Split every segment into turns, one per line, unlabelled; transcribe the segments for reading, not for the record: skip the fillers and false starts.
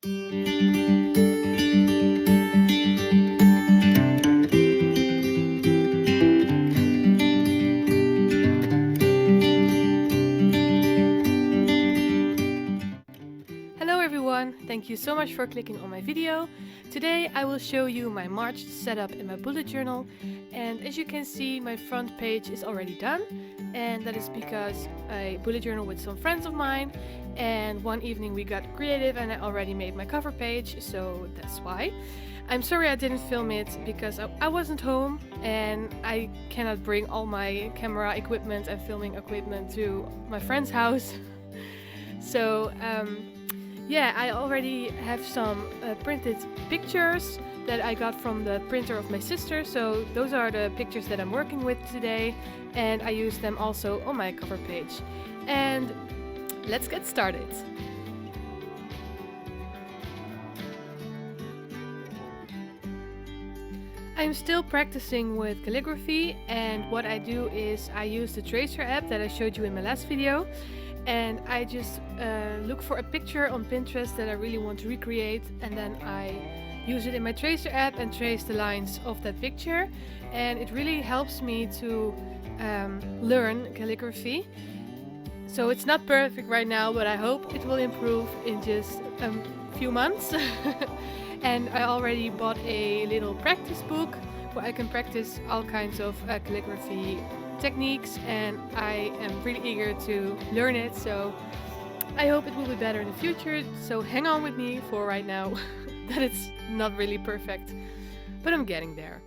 Hello everyone, thank you so much for clicking on my video. Today I will show you my March setup in my bullet journal, and as you can see my front page is already done, and that is because I bullet journal with some friends of mine, and one evening we got creative and I already made my cover page, so that's why. I'm sorry I didn't film it because I wasn't home and I cannot bring all my camera equipment and filming equipment to my friend's house. So yeah, I already have some printed pictures that I got from the printer of my sister, so those are the pictures that I'm working with today, and I use them also on my cover page. And let's get started. I'm still practicing with calligraphy, and what I do is I use the tracer app that I showed you in my last video. And I just look for a picture on Pinterest that I really want to recreate, and then I use it in my tracer app and trace the lines of that picture, and it really helps me to learn calligraphy. So it's not perfect right now, but I hope it will improve in just a few months. And I already bought a little practice book where I can practice all kinds of calligraphy techniques, and I am really eager to learn it, so I hope it will be better in the future. So hang on with me for right now. That it's not really perfect, but I'm getting there.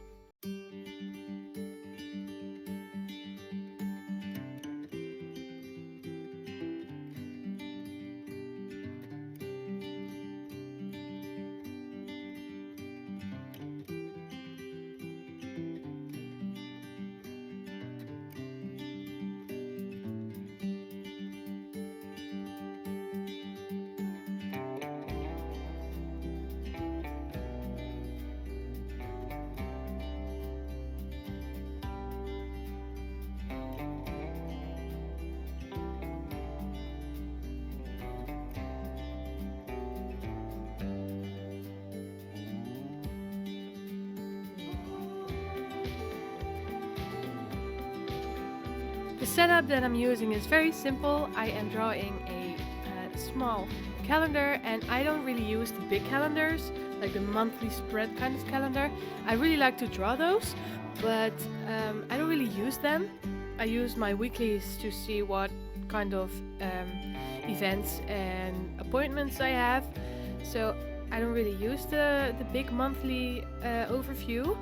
The setup that I'm using is very simple. I am drawing a small calendar, and I don't really use the big calendars, like the monthly spread kind of calendar. I really like to draw those, but I don't really use them. I use my weeklies to see what kind of events and appointments I have. So I don't really use the big monthly overview,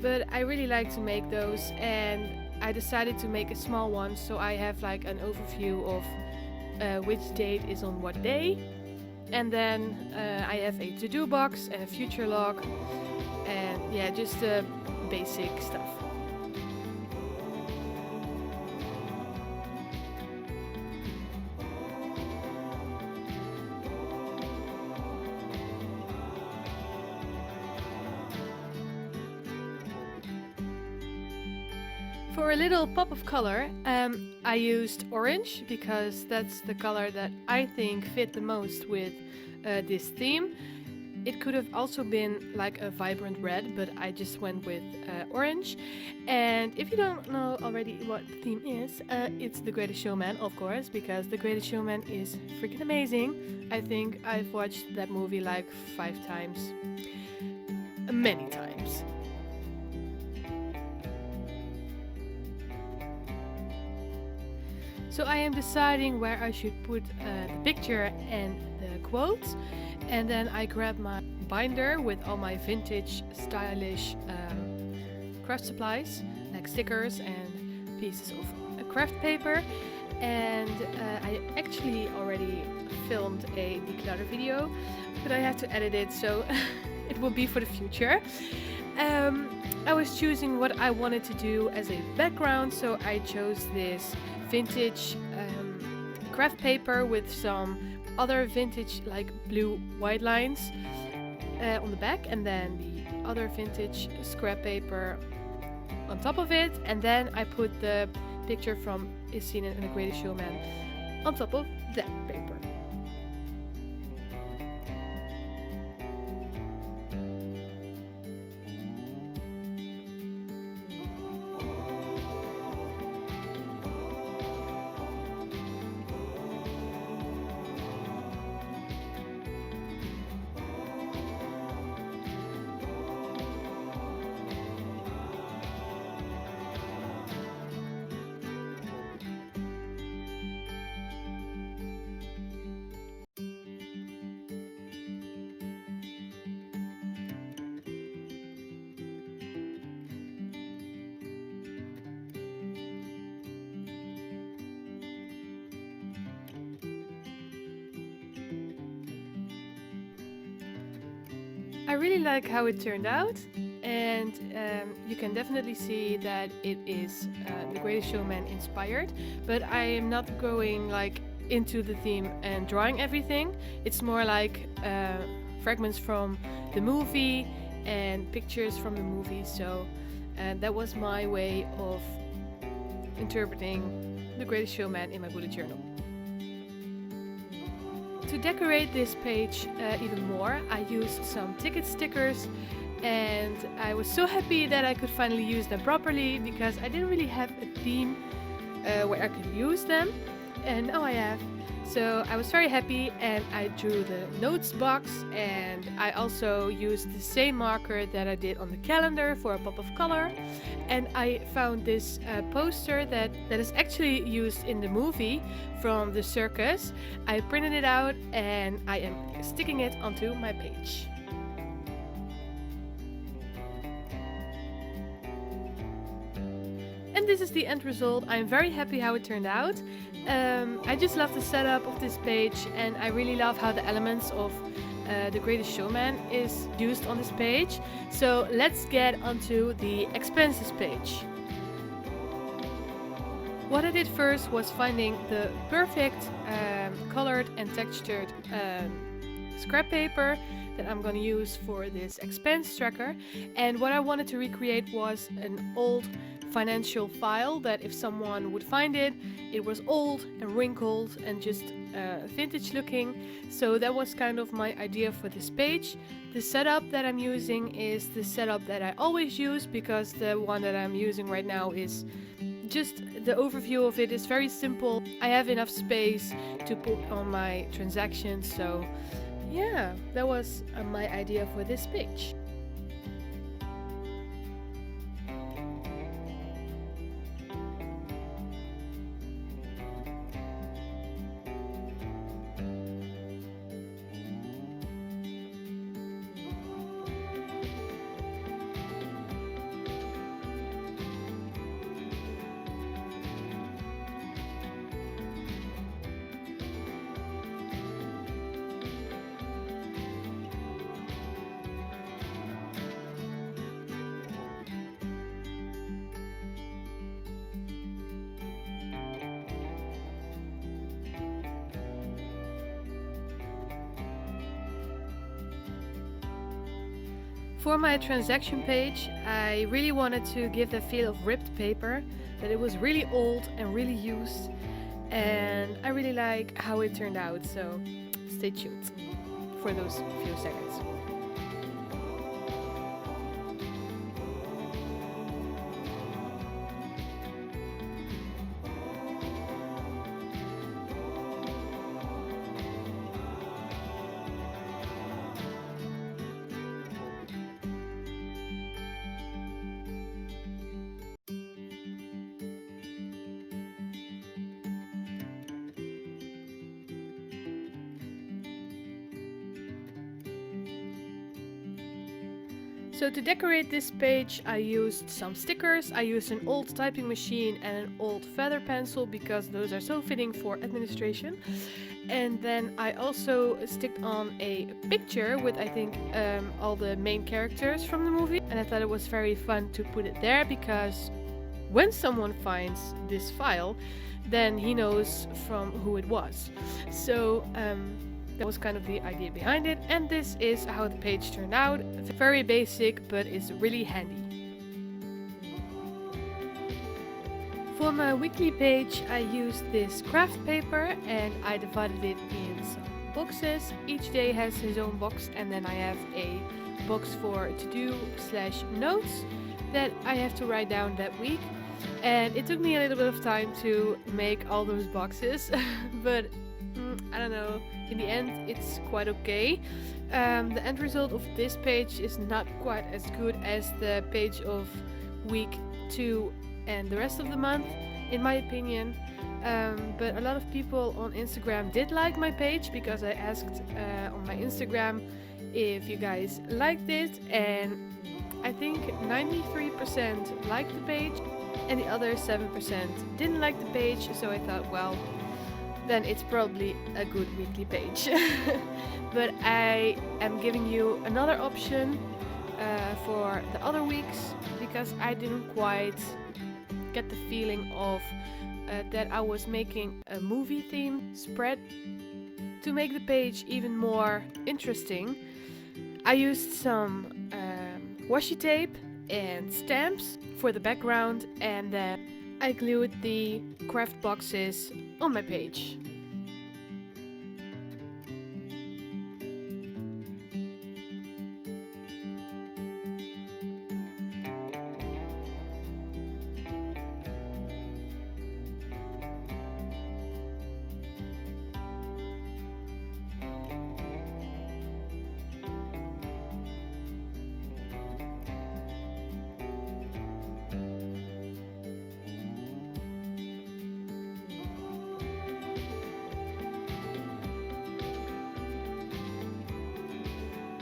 but I really like to make those, and I decided to make a small one so I have like an overview of which date is on what day, and then I have a to-do box and a future log, and yeah, just the basic stuff. For a little pop of color, I used orange because that's the color that I think fit the most with this theme. It could have also been like a vibrant red, but I just went with orange. And if you don't know already what the theme is, it's The Greatest Showman, of course, because The Greatest Showman is freaking amazing. I think I've watched that movie like 5 times. Many times. So I am deciding where I should put the picture and the quotes, and then I grab my binder with all my vintage stylish craft supplies like stickers and pieces of craft paper, and I actually already filmed a declutter video, but I have to edit it, so it will be for the future. I was choosing what I wanted to do as a background, so I chose this vintage craft paper with some other vintage like blue white lines on the back, and then the other vintage scrap paper on top of it, and then I put the picture from Is Seen in The Greatest Showman on top of that paper. I really like how it turned out, and you can definitely see that it is The Greatest Showman inspired, but I am not going like into the theme and drawing everything. It's more like fragments from the movie and pictures from the movie, so that was my way of interpreting The Greatest Showman in my bullet journal. To decorate this page even more, I used some ticket stickers, and I was so happy that I could finally use them properly because I didn't really have a theme where I could use them, and now I have. So I was very happy, and I drew the notes box, and I also used the same marker that I did on the calendar for a pop of color. And I found this poster that is actually used in the movie from the circus. I printed it out and I am sticking it onto my page. And this is the end result. I'm very happy how it turned out. I just love the setup of this page, and I really love how the elements of The Greatest Showman is used on this page. So let's get onto the expenses page. What I did first was finding the perfect colored and textured scrap paper that I'm going to use for this expense tracker. And what I wanted to recreate was an old financial file that if someone would find it, it was old and wrinkled and just vintage looking. So that was kind of my idea for this page. The setup that I'm using is the setup that I always use, because the one that I'm using right now is just the overview of it is very simple. I have enough space to put on my transactions, so yeah, that was my idea for this page. For my transaction page, I really wanted to give the feel of ripped paper, that it was really old and really used, and I really like how it turned out, so stay tuned for those few seconds. So to decorate this page, I used some stickers, I used an old typing machine and an old feather pencil because those are so fitting for administration. And then I also sticked on a picture with, I think, all the main characters from the movie. And I thought it was very fun to put it there because when someone finds this file, then he knows from who it was. So that was kind of the idea behind it, and this is how the page turned out. It's very basic, but it's really handy. For my weekly page, I used this craft paper and I divided it in some boxes. Each day has his own box, and then I have a box for to-do/notes that I have to write down that week. And it took me a little bit of time to make all those boxes, but I don't know, in the end it's quite okay. The end result of this page is not quite as good as the page of week 2 and the rest of the month, in my opinion. But a lot of people on Instagram did like my page because I asked on my Instagram if you guys liked it, and I think 93% liked the page and the other 7% didn't like the page. So I thought, well, then it's probably a good weekly page. But I am giving you another option for the other weeks because I didn't quite get the feeling of that I was making a movie theme spread. To make the page even more interesting, I used some washi tape and stamps for the background, and then I glued the craft boxes on my page.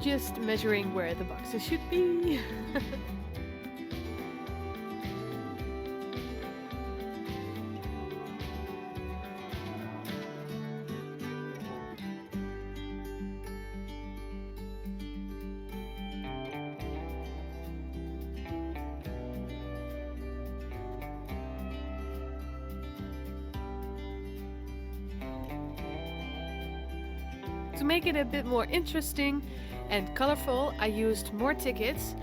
Just measuring where the boxes should be. To make it a bit more interesting and colorful, I used more tickets,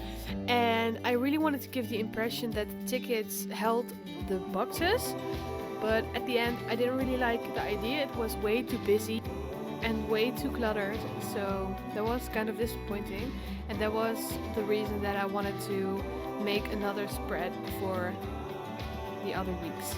and I really wanted to give the impression that the tickets held the boxes, but at the end I didn't really like the idea. It was way too busy and way too cluttered, so that was kind of disappointing, and that was the reason that I wanted to make another spread for the other weeks.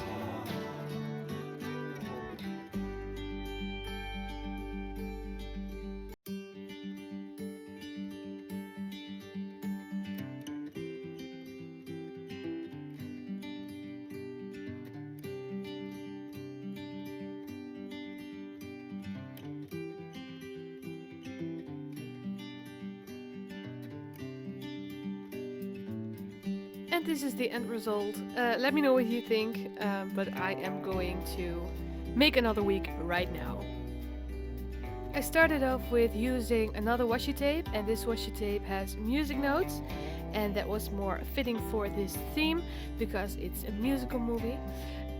And this is the end result. Let me know what you think, but I am going to make another week right now. I started off with using another washi tape, and this washi tape has music notes, and that was more fitting for this theme because it's a musical movie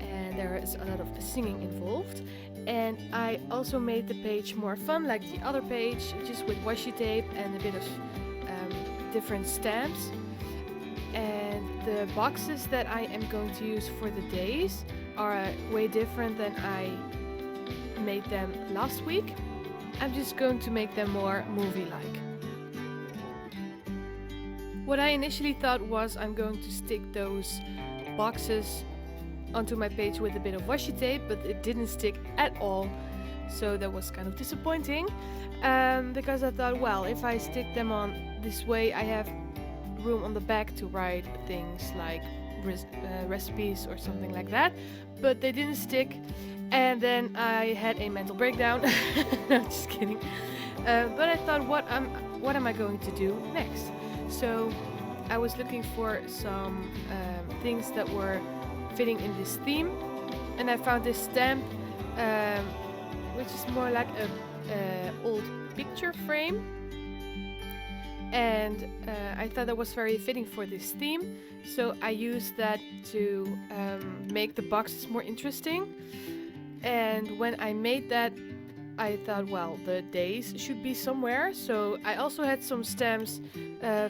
and there is a lot of singing involved. And I also made the page more fun like the other page, just with washi tape and a bit of different stamps. And the boxes that I am going to use for the days are way different than I made them last week. I'm just going to make them more movie-like. What I initially thought was I'm going to stick those boxes onto my page with a bit of washi tape, but it didn't stick at all, so that was kind of disappointing, because I thought, well, if I stick them on this way, I have room on the back to write things like recipes or something like that, but they didn't stick, and then I had a mental breakdown. No, just kidding. But I thought, what am I going to do next? So I was looking for some things that were fitting in this theme, and I found this stamp, which is more like a old picture frame. And I thought that was very fitting for this theme, so I used that to make the boxes more interesting. And when I made that, I thought, well, the days should be somewhere, so I also had some stamps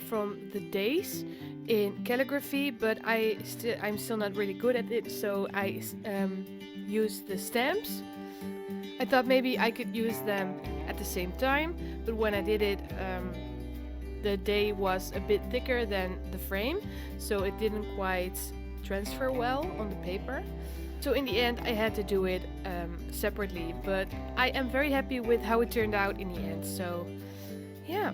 from the days in calligraphy, but I'm still not really good at it, so I used the stamps. I thought maybe I could use them at the same time, but when I did it, the day was a bit thicker than the frame, so it didn't quite transfer well on the paper. So in the end I had to do it separately, but I am very happy with how it turned out in the end, so yeah.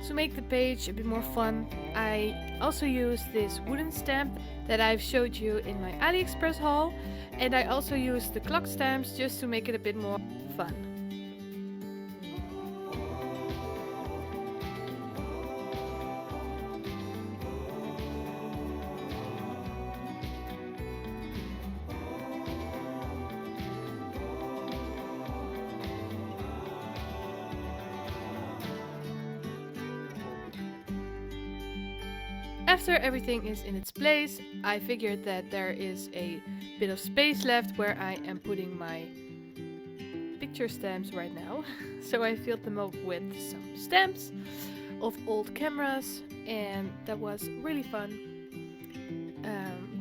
To make the page a bit more fun, I also use this wooden stamp that I've showed you in my AliExpress haul, and I also use the clock stamps just to make it a bit more fun. After everything is in its place, I figured that there is a bit of space left where I am putting my picture stamps right now. So I filled them up with some stamps of old cameras, and that was really fun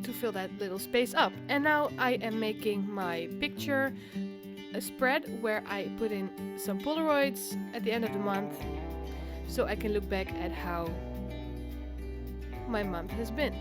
to fill that little space up. And now I am making my picture a spread where I put in some Polaroids at the end of the month so I can look back at how my month has been.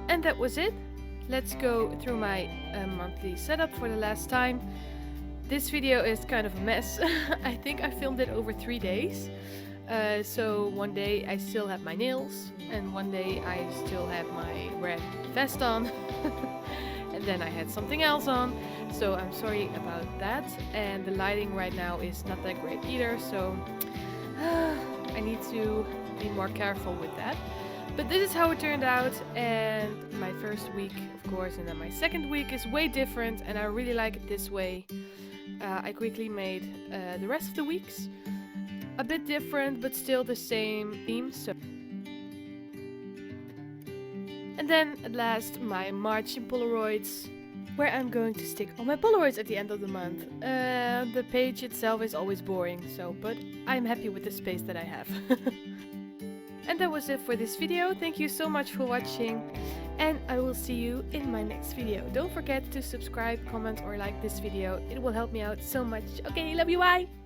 And that was it. Let's go through my monthly setup for the last time. This video is kind of a mess. I think I filmed it over 3 days. So one day I still have my nails, and one day I still have my red vest on. And then I had something else on. So I'm sorry about that. And the lighting right now is not that great either, so I need to be more careful with that. But this is how it turned out, and my first week, of course, and then my second week is way different, and I really like it this way. I quickly made the rest of the weeks a bit different, but still the same theme. So, and then at last, my March in Polaroids, where I'm going to stick all my Polaroids at the end of the month. The page itself is always boring, but I'm happy with the space that I have. And that was it for this video. Thank you so much for watching, and I will see you in my next video. Don't forget to subscribe, comment or like this video. It will help me out so much. Okay, love you, bye!